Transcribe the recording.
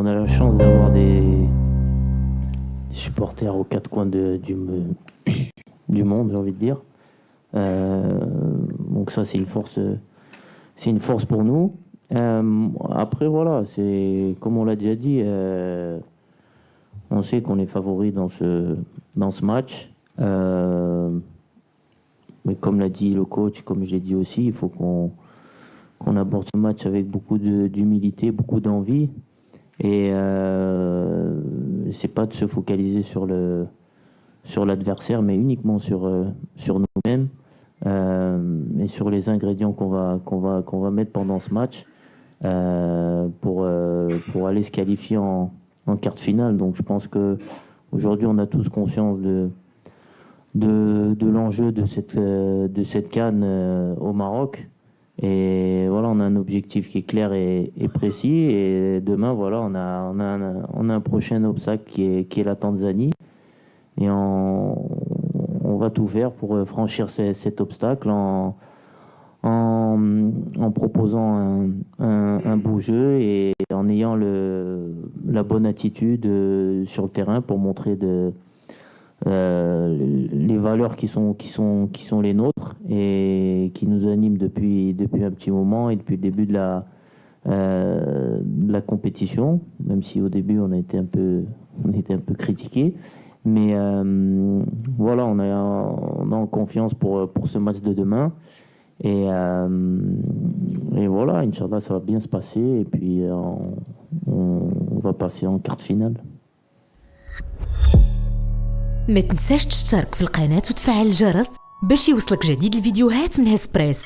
on a la chance d'avoir des supporters aux quatre coins du monde, j'ai envie de dire. Donc ça, c'est une force pour nous. Après, voilà, c'est comme on l'a déjà dit, on sait qu'on est favori dans ce match. Mais comme l'a dit le coach, comme je l'ai dit aussi, il faut qu'on aborde ce match avec beaucoup d'humilité, beaucoup d'envie. Et c'est pas de se focaliser sur l'adversaire, mais uniquement sur nous-mêmes et sur les ingrédients qu'on va mettre pendant ce match pour aller se qualifier en quart de finale. Donc je pense que aujourd'hui on a tous conscience de l'enjeu de cette CAN au Maroc. Et voilà, on a un objectif qui est clair et précis. Et demain, voilà, on a un prochain obstacle qui est la Tanzanie. Et on va tout faire pour franchir cet obstacle en proposant un beau jeu et en ayant la bonne attitude sur le terrain pour montrer les valeurs qui sont les nôtres et qui nous animent depuis un petit moment et depuis le début de la compétition, même si au début on était un peu critiqué. Mais voilà, on a confiance pour ce match de demain. Et voilà, Inch'Allah, ça va bien se passer. Et puis, on va passer en quart de finale. ما تنساش تشترك في القناة وتفعل الجرس باش يوصلك جديد الفيديوهات من هسبريس.